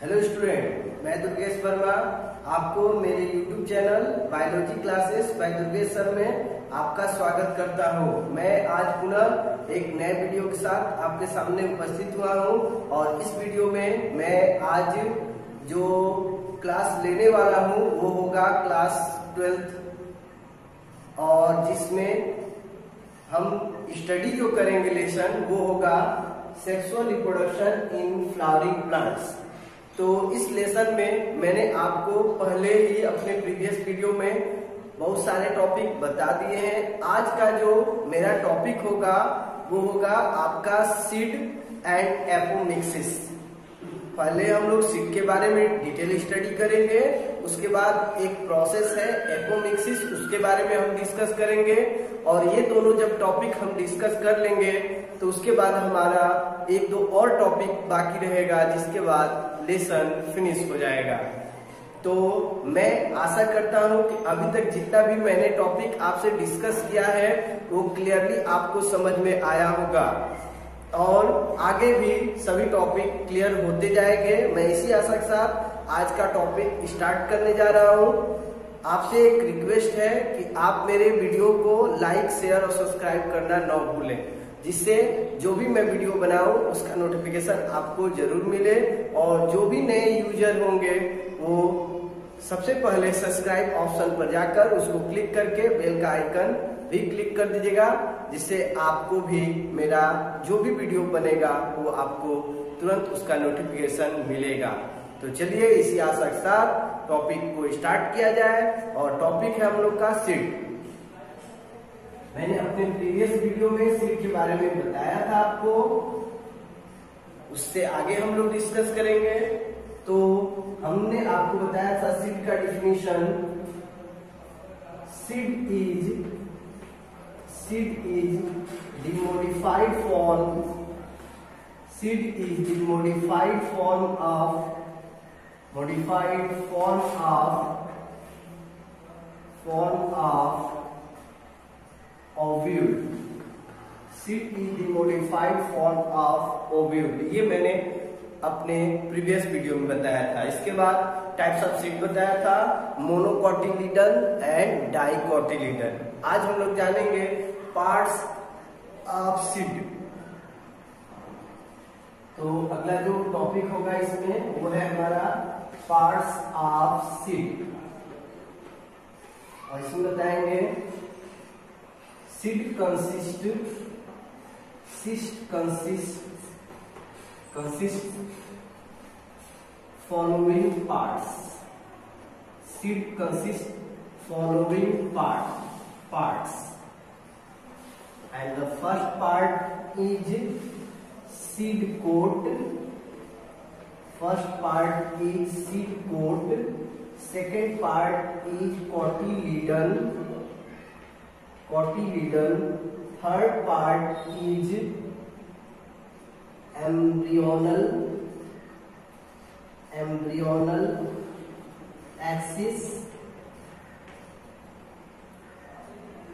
Hello student, मैं दुर्गेश वर्मा आपको मेरे YouTube channel biology classes bye Durgesh sir में आपका स्वागत करता हूं। मैं आज पुनः एक नए वीडियो के साथ आपके सामने उपस्थित हुआ हूं और इस वीडियो में मैं आज जो क्लास लेने वाला हूं वो होगा क्लास 12th और जिसमें हम स्टडी जो करेंगे लेसन वो होगा sexual reproduction in flowering plants. तो इस लेसन में मैंने आपको पहले ही अपने प्रीवियस वीडियो में बहुत सारे टॉपिक बता दिए हैं। आज का जो मेरा टॉपिक होगा वो होगा आपका सीड एंड एपोमिक्सिस। पहले हम लोग सीड के बारे में डिटेल स्टडी करेंगे, उसके बाद एक प्रोसेस है एपोमिक्सिस, उसके बारे में हम डिस्कस करेंगे और ये दोनों जब टॉपिक हम डिस्कस कर लेंगे तो उसके बाद हमारा एक दो और टॉपिक बाकी रहेगा, जिसके बाद लेसन फिनिश हो जाएगा। तो मैं आशा करता हूं कि अभी तक जितना भी मैंने टॉपिक आपसे डिस्कस किया है वो क्लियरली आपको समझ में आया होगा और आगे भी सभी टॉपिक क्लियर होते जाएंगे। मैं इसी आशा के साथ आज का टॉपिक स्टार्ट करने जा रहा हूं। आपसे एक रिक्वेस्ट है कि आप मेरे वीडियो को लाइक, शेयर और सब्सक्राइब करना न भूलें, जिससे जो भी मैं वीडियो बनाऊं उसका नोटिफिकेशन आपको जरूर मिले और जो भी नए यूजर होंगे वो सबसे पहले सब्सक्राइब ऑप्शन पर जाकर उसको क्लिक करके बेल का आइकन भी क्लिक कर दीजिएगा, जिससे आपको भी मेरा जो भी वीडियो बनेगा वो आपको तुरंत उसका नोटिफिकेशन मिलेगा। तो चलिए इसी आशा के साथ टॉपिक को स्टार्ट किया जाए और टॉपिक है हम लोग का सीड। मैंने अपने प्रीवियस वीडियो में सीड के बारे में बताया था आपको, उससे आगे हम लोग डिस्कस करेंगे। तो हमने आपको बताया था सीड का definition. Seed is the modified form of ovule। Seed is the modified form of ovule, ये मैंने अपने प्रीवियस वीडियो में बताया था। इसके बाद टाइप्स ऑफ सीड बताया था, मोनोकोटिलीडन एंड डाइकोटिलीडन। आज हम लोग जानेंगे पार्ट्स ऑफ सीड। तो अगला जो टॉपिक होगा इसमें वो है हमारा पार्ट्स ऑफ सीड और इसमें बताएंगे seed consists following parts। Seed consists following parts and the first part is seed coat। Second part is cotyledon। Third part is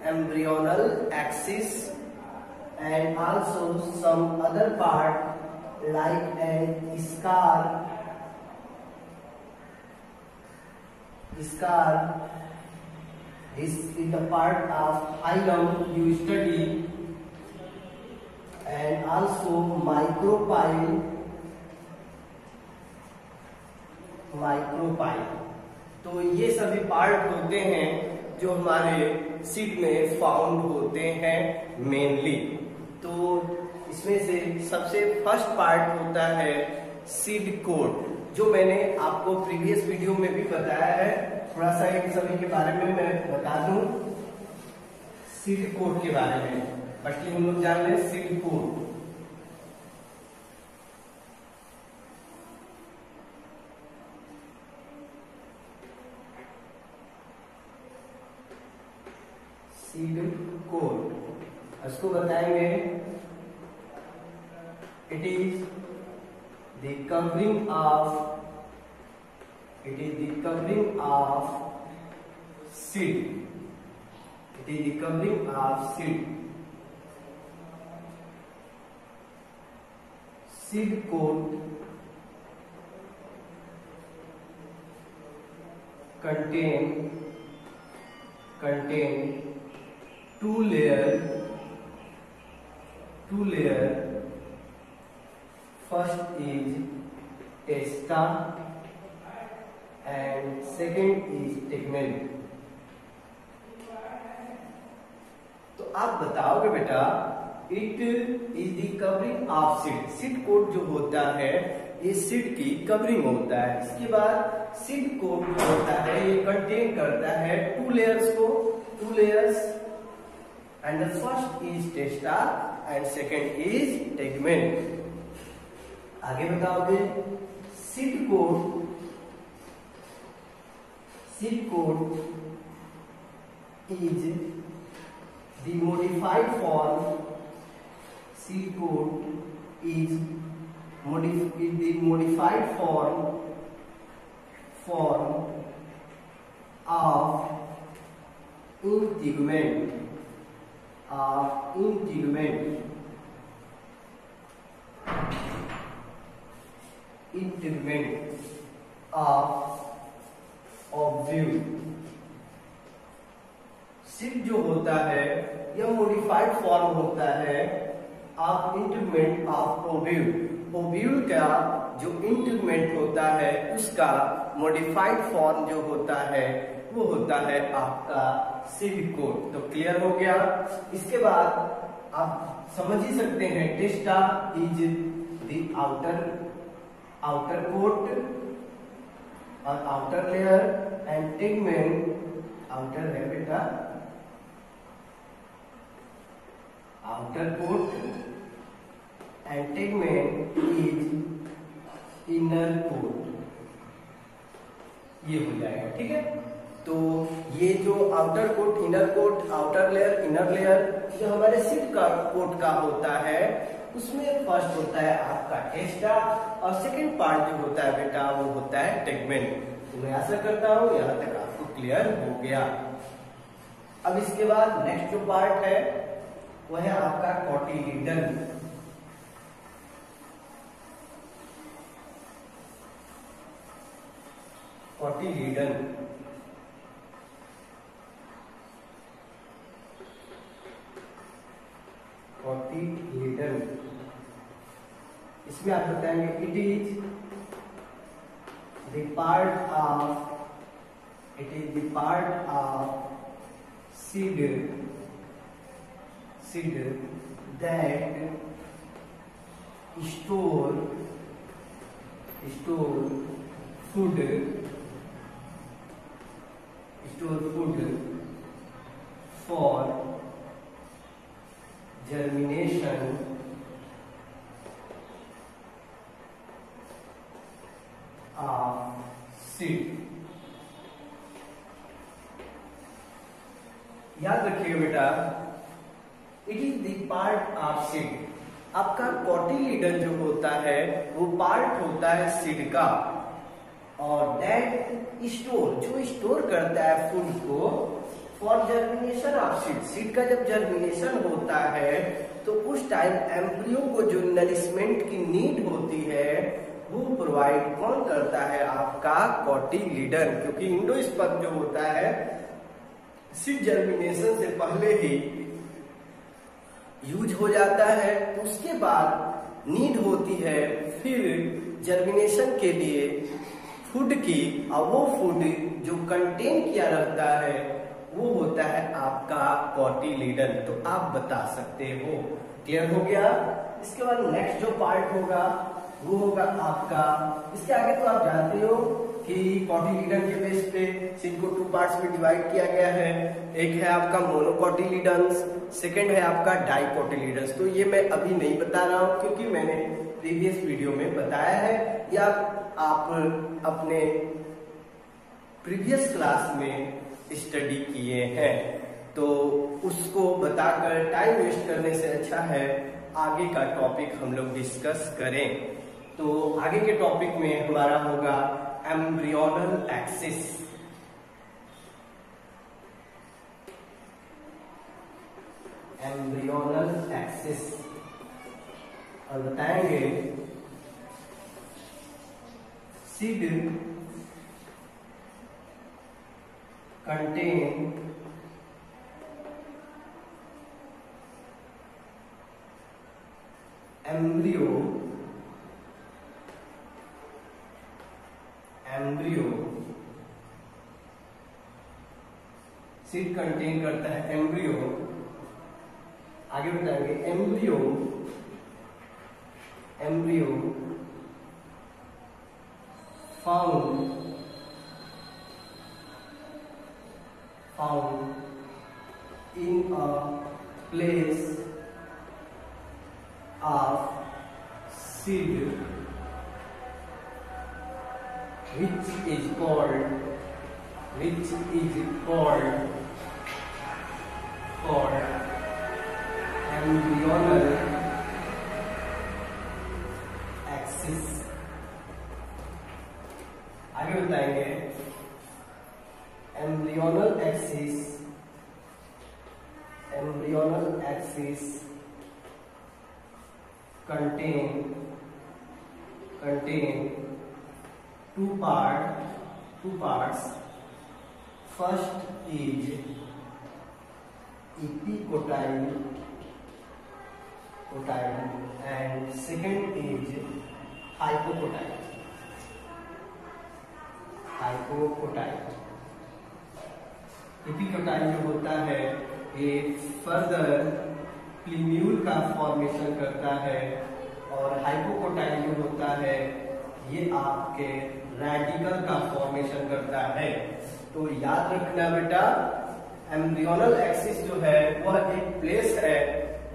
embryonal axis and also some other part like an scar। This is the part of phylum you study and also micropyle। तो ये सभी part होते हैं जो हमारे seed में found होते हैं मेनली। तो इसमें से सबसे फर्स्ट पार्ट होता है सीड कोट, जो मैंने आपको प्रीवियस वीडियो में भी बताया है। थोड़ा सा एक सभी के बारे में मैं बता दूं सीड कोट के बारे में। फर्स्टली हम लोग जान लें सीड कोट। इसको बताएंगे it is the covering of seed. Seed coat contain two layer. First is testa and second is tegment. तो आप बताओगे बेटा, it is the covering of seed. Seed coat जो होता है ये सीड की कवरिंग होता है. इसके बाद सीड कोट जो होता है ये कंटेन करता है टू लेयर्स को, two layers, and the first is testa and second is tegmen. आगे बताओगे, seed coat is the modified form. Seed coat is the modified form of integument of ovule. Seed जो होता है यह modified form होता है of integument of ovule. Ovule का जो इंटीग्यूमेंट होता है उसका मॉडिफाइड फॉर्म जो होता है वो होता है आपका सीड कोट. तो क्लियर हो गया. इसके बाद आप समझ ही सकते हैं, टेस्टा इज द आउटर कोट और outer layer, and tegmen outer है बेटा, outer coat, and tegment is inner coat. ये हो जाएगा. ठीक है. तो ये जो outer coat, inner coat, outer layer, inner layer जो हमारे सीड का कोट का होता है उसमें फर्स्ट होता है आपका टेस्टा और सेकंड पार्ट जो होता है बेटा वो होता है टेगमेंट. तो मैं आशा करता हूँ यहाँ तक आपको क्लियर हो गया. अब इसके बाद नेक्स्ट जो पार्ट है वह है आपका कोटिलीडन. इसमें आप बताएंगे it is the part of seed that store food for germination of seed. याद रखिएगा बेटा, it is the part of seed. आपका कोटिलीडन जो होता है वो पार्ट होता है सीड का, और दैट जो स्टोर करता है फूड को for germination of seed. Seed का जब जर्मिनेशन होता है तो उस टाइम एम्ब्रियो को जो नरिशमेंट की नीड होती है वो प्रोवाइड कौन करता है? आपका कोटिलीडन. क्योंकि इंडोस्पर्म जो होता है सीड जर्मिनेशन से पहले ही यूज हो जाता है, तो उसके बाद नीड होती है फिर जर्मिनेशन के लिए फूड की, और वो फूड जो कंटेन किया रहता है वो होता है आपका कोटिलीडन. तो आप बता सकते हो. क्लियर हो गया. इसके बाद नेक्स्ट जो पार्ट होगा वो होगा आपका, इसके आगे तो आप जानते हो कि कोटिलीडन के बेस पे सीड को टू पार्ट्स में डिवाइड किया गया है. एक है आपका मोनोकोटिलीडन्स, सेकंड है आपका डाइकोटिलीडन्स. तो ये मैं अभी नहीं बता रहा हूँ क्योंकि मैंने प्रीवियस वीडियो में बताया है, या आप अपने प्रीवियस क्लास में स्टडी किए हैं. तो उसको बताकर टाइम वेस्ट करने से अच्छा है आगे का टॉपिक हम लोग डिस्कस करें. तो आगे के टॉपिक में हमारा होगा एम्ब्रियोनल एक्सिस. एम्ब्रियोनल एक्सिस और बताएंगे seed contain embryo seed contain करता है एम्ब्रियो। आगे बताएंगे embryo found in a place of seed which is called embryonal axis। आगे बताएंगे embryonal axis contain two parts। First is epicotyle and second is hypocotyle। Epicotyl जो होता है ये फर्दर प्लीम्यूल का फॉर्मेशन करता है और हाइपोकोटाइल जो होता है ये आपके रेडिकल का फॉर्मेशन करता है। तो याद रखना बेटा, एम्ब्रियोनल एक्सिस जो है वह एक प्लेस है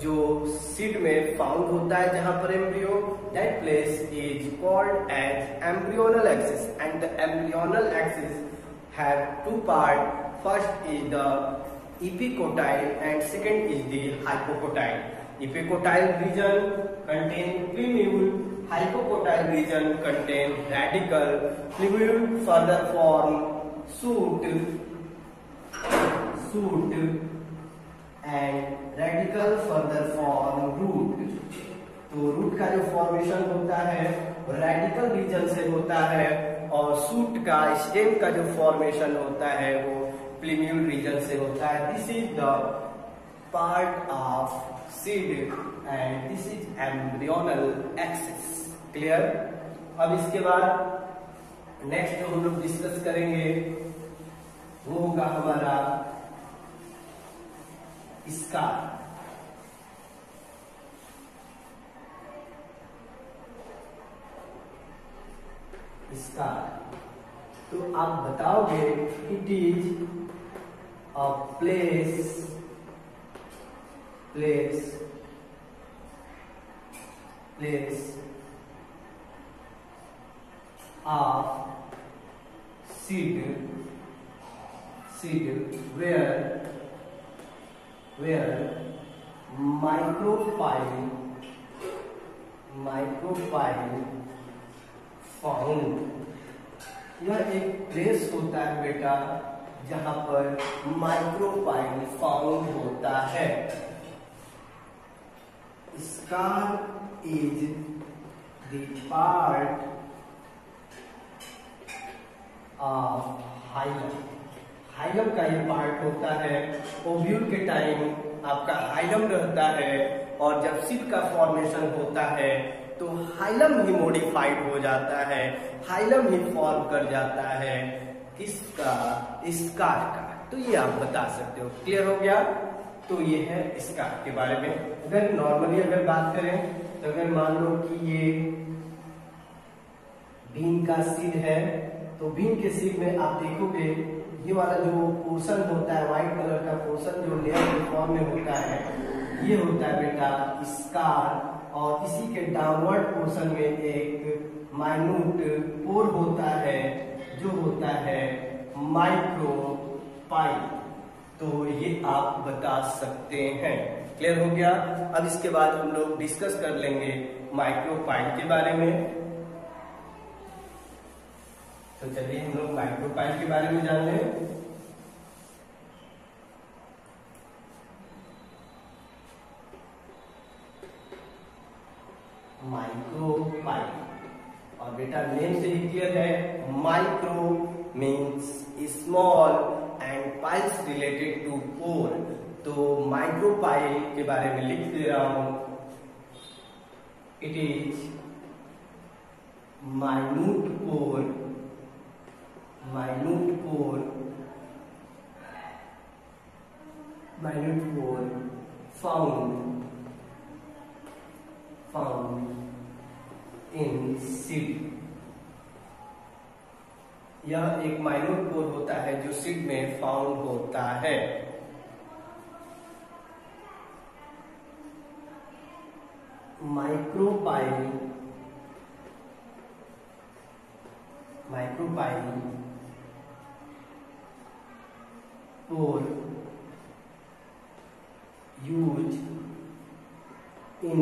जो सीड में फाउंड होता है, जहां पर embryo, that place is called as embryonal axis and the embryonal axis have two part. First is the epicotyle and second is the hypocotyle। Epicotyle region contain plumule, hypocotyle region contain radical। Plumule further form shoot and radical further form root। तो root का जो formation होता है radical reason से होता है और shoot का स्टेम का जो फॉर्मेशन होता है वो प्लीम्यूल रीजन से होता है। This is the part of seed and this is embryonal axis. Clear. अब इसके बाद नेक्स्ट जो हम लोग डिस्कस करेंगे वो होगा हमारा स्कार। तो आप बताओगे it is a place of seed where micropyle found. यह एक प्लेस होता है बेटा जहां पर माइक्रोपाइल फाउंड होता है। Scar is the part of hilum. Hilum का ये पार्ट होता है। ओव्यूल के टाइम आपका हाइलम रहता है और जब सीड का फॉर्मेशन होता है तो हाइलम ही मॉडिफाइड हो जाता है, हाइलम ही फॉर्म कर जाता है किसका, स्कार का। तो ये आप बता सकते हो। क्लियर हो गया। तो ये है स्कार के बारे में। अगर नॉर्मली अगर बात करें तो अगर मान लो कि ये बीन का सीड है तो बीन के सीड में आप देखोगे ये वाला जो पोर्शन होता है व्हाइट कलर का पोर्शन जो लेयर के फॉर्म में होता है ये होता है बेटा स्कार। और इसी के डाउनवर्ड पोर्शन में एक माइन्यूट पोर होता है जो होता है माइक्रोपाइल। तो ये आप बता सकते हैं। क्लियर हो गया। अब इसके बाद हम लोग डिस्कस कर लेंगे माइक्रोपाइल के बारे में। तो चलिए हम लोग माइक्रोपाइल के बारे में जान लें। माइक्रोपाइल और बेटा नेम से ही क्लियर है, micro means small and piles related to pore. तो माइक्रोपाइल के बारे में लिख दे रहा हूं, it is minute pore found in seed. यह एक माइन्यूट पोर होता है जो सीड में फाउंड होता है। Micropyle pore use in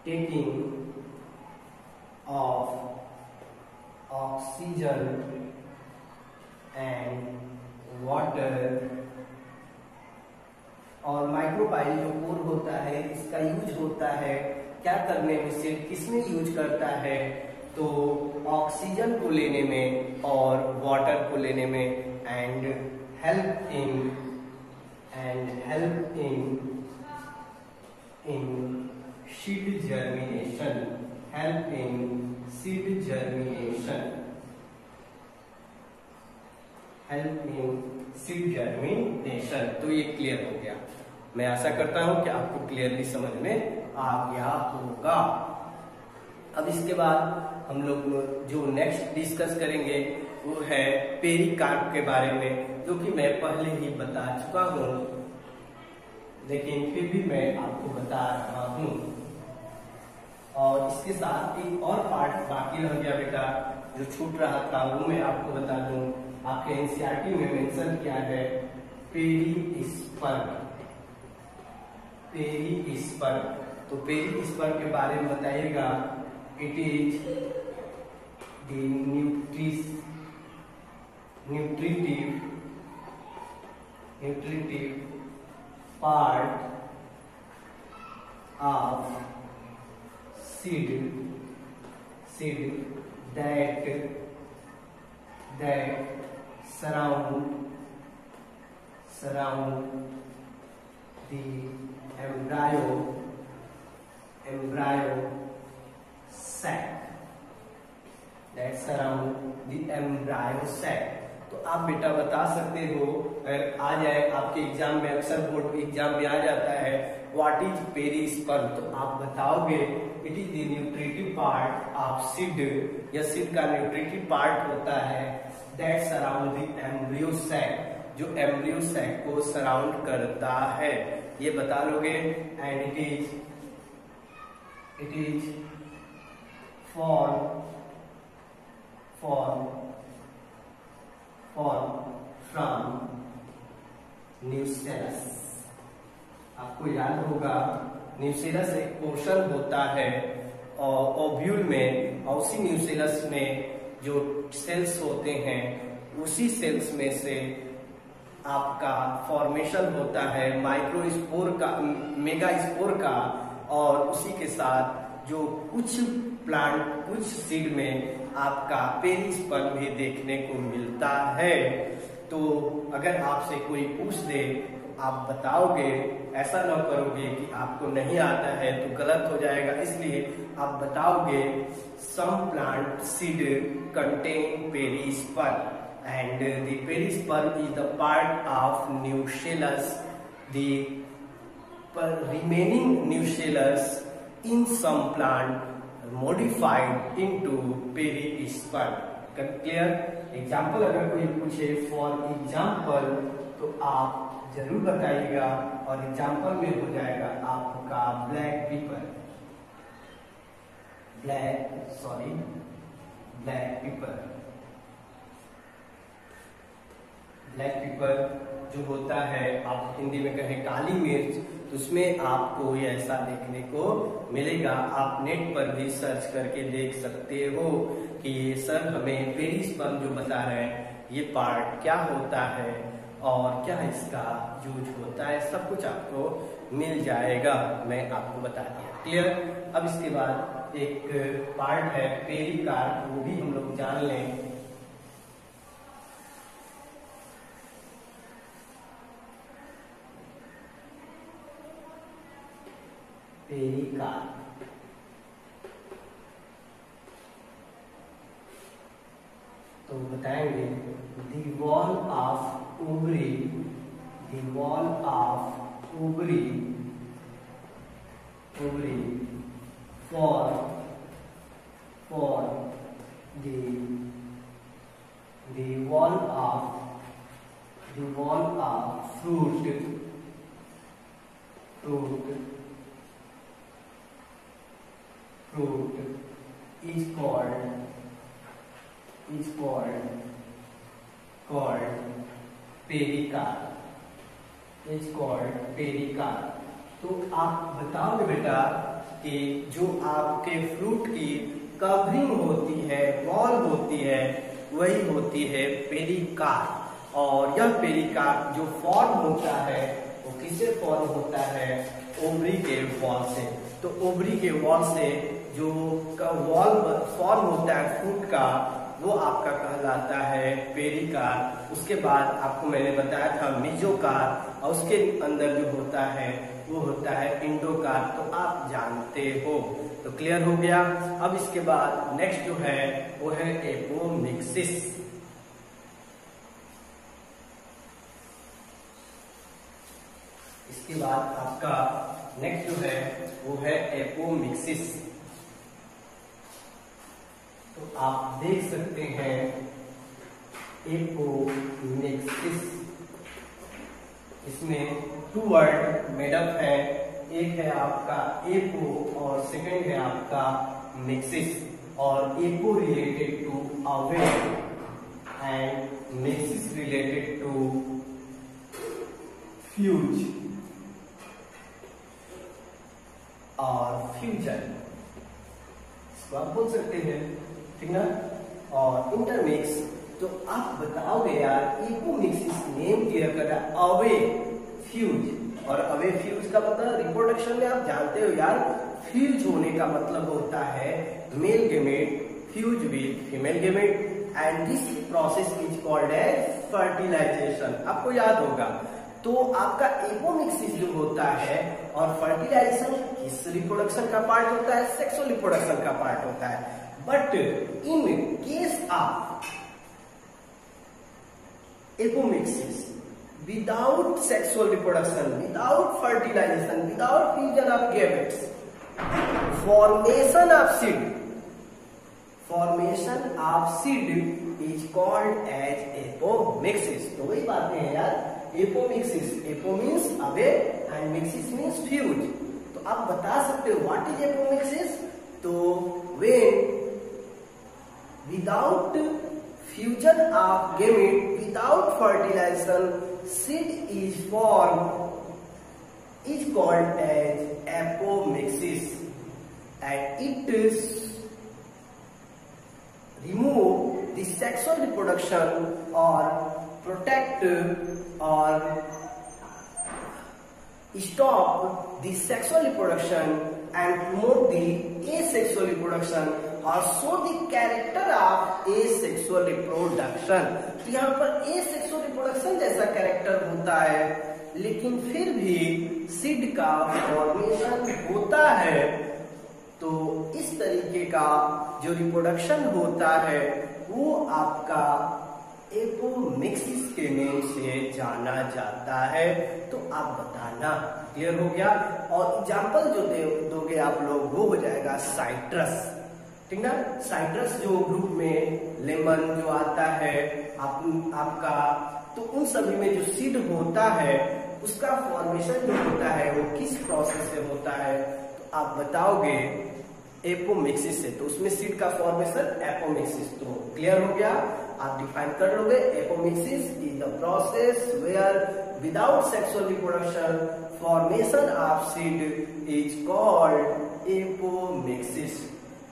taking of oxygen and water। और माइक्रोपाइल जो पोर होता है इसका यूज होता है क्या करने में, सिर्फ किसमें यूज करता है, तो ऑक्सीजन को लेने में और वाटर को लेने में, and help in seed germination, तो ये क्लियर हो गया। मैं आशा करता हूं कि आपको क्लियरली समझ में आ गया होगा। अब इसके बाद हम लोग जो नेक्स्ट डिस्कस करेंगे वो है पेरिकार्प के बारे में, जो कि मैं पहले ही बता चुका हूं, लेकिन फिर भी मैं आपको बता रहा हूं। और इसके साथ एक और पार्ट बाकी रह गया बेटा, जो छूट रहा था, वो मैं आपको बता दूं। आपके एनसीईआरटी में मेंशन किया है पेरिस्पर्म। तो पेरिस्पर्म के बारे में बताइएगा। It is the nutritive part of seed that surround the embryo sac। तो आप बेटा बता सकते हो, अगर आ जाए आपके एग्जाम में, अक्सर बोर्ड एग्जाम में आ जाता है, व्हाट इज पेरिस्पर्म, तो आप बताओगे it is the nutritive part of seed. या सीड का न्यूट्रिटिव पार्ट होता है that surround the embryo sac, जो एम्ब्रियो सैक को सराउंड करता है, ये बता लोगे। And it is form from nucellus. आपको याद होगा न्यूसेलस एक पोर्शन होता है और ओव्यूल में, और उसी न्यूसेलस में जो सेल्स होते हैं उसी सेल्स में से आपका फॉर्मेशन होता है माइक्रोस्पोर का, मेगास्पोर का, और उसी के साथ जो कुछ प्लांट, कुछ सीड में आपका पेरिस्पर्म भी देखने को मिलता है। तो अगर आपसे कोई पूछ दे आप बताओगे, ऐसा न करोगे कि आपको नहीं आता है तो गलत हो जाएगा, इसलिए आप बताओगे some plant seed contain perisperm and the perisperm is the part of nucellus, the remaining nucellus in some plant modified into perisperm। Clear? Example अगर कोई पूछे फॉर एग्जाम्पल तो आप जरूर बताइएगा, और एग्जाम्पल में हो जाएगा आपका ब्लैक पेपर, ब्लैक पेपर जो होता है, आप हिंदी में कहें काली मिर्च, तो उसमें आपको ये ऐसा देखने को मिलेगा। आप नेट पर भी सर्च करके देख सकते हो कि सर हमें पेरिस्पर्म जो बता रहे हैं ये पार्ट क्या होता है, और क्या इसका यूज होता है, सब कुछ आपको मिल जाएगा, मैं आपको बता दिया। क्लियर। अब इसके बाद एक पार्ट है पेरिकार्प, वो भी हम लोग जान लें। पेरिकार्प तो बताएंगे the wall of ovary, the wall of ovary, ovary for the wall of fruit is called pericarp, is called pericarp. तो आप बताओगे बेटा कि जो आपके फ्रूट की कवरिंग होती है, वॉल होती है, वही होती है पेरिकार्प। और यह पेरिकार्प जो फॉर्म होता है वो किससे फॉर्म होता है, ओवरी के वॉल से। तो ओवरी के वॉल से जो वॉल फॉर्म होता है फ्रूट का, वो आपका कहलाता है पेरिकार्प। उसके बाद आपको मैंने बताया था मेसोकार्प, और उसके अंदर जो होता है वो होता है एंडोकार्प, तो आप जानते हो। तो क्लियर हो गया। अब इसके बाद नेक्स्ट जो है वो है एपोमिक्सिस। इसके बाद आपका नेक्स्ट जो है वो है एपोमिक्सिस। तो आप देख सकते हैं एपोमिक्सिस, इसमें 2 वर्ड मेडअप है, एक है आपका एपो और सेकंड है आपका मिक्सिस। और apo related to away and mixis related to fuse और फ्यूजन, इसको आप बोल सकते हैं, ठीक ना। और इंटरमिक्स, तो आप बताओगे यार एपोमिक्सिस नेम क्लियर कर रहा है अवे फ्यूज, और अवे फ्यूज का मतलब रिप्रोडक्शन में आप जानते हो यार, फ्यूज होने का मतलब होता है male gamete fuse with female gamete and this process is called as fertilization. आपको याद होगा। तो आपका एपोमिक्सिस जो होता है और फर्टिलाइजेशन किस रिप्रोडक्शन का पार्ट होता है, सेक्सुअल रिप्रोडक्शन का पार्ट होता है। But in case of apomixis without sexual reproduction, without fertilization, without fusion of gametes, formation of seed is called as apomixis। तो वही बातें हैं यार, apomixis, apo means away and mixes means fuse. तो आप बता सकते हो व्हाट इज एपोमिक्सिस। तो when without fusion of gamete, without fertilization, seed is formed is called as apomixis, and it is remove the sexual reproduction or protect or stop the sexual reproduction and promote the asexual reproduction or show the character of asexual reproduction। तो यहाँ पर asexual reproduction जैसा character होता है, लेकिन फिर भी seed का फॉर्मेशन होता है। तो इस तरीके का जो रिप्रोडक्शन होता है वो आपका एपोमिक्सिस के नेम से जाना जाता है। तो आप बताना, क्लियर हो गया। और एग्जाम्पल जो दोगे आप लोग वो हो जाएगा साइट्रस, ठीक ना। साइट्रस जो ग्रुप में लेमन जो आता है आपका, तो उन सभी में जो सीड होता है उसका फॉर्मेशन जो होता है वो किस प्रोसेस से होता है, तो आप बताओगे एपोमिक्सिस से। तो उसमें सीड का फॉर्मेशन एपोमिक्सिस। तो क्लियर हो गया, आप डिफाइन कर लोगे। Apomixis is the process where without sexual reproduction formation of seed is called apomixis.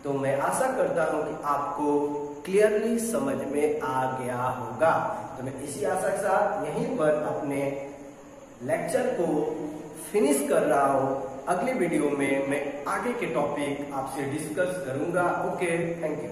तो मैं आशा करता हूं कि आपको क्लियरली समझ में आ गया होगा। तो मैं इसी आशा के साथ यहीं पर अपने लेक्चर को फिनिश कर रहा हूँ। अगले वीडियो में मैं आगे के टॉपिक आपसे डिस्कस करूंगा। Okay, thank you.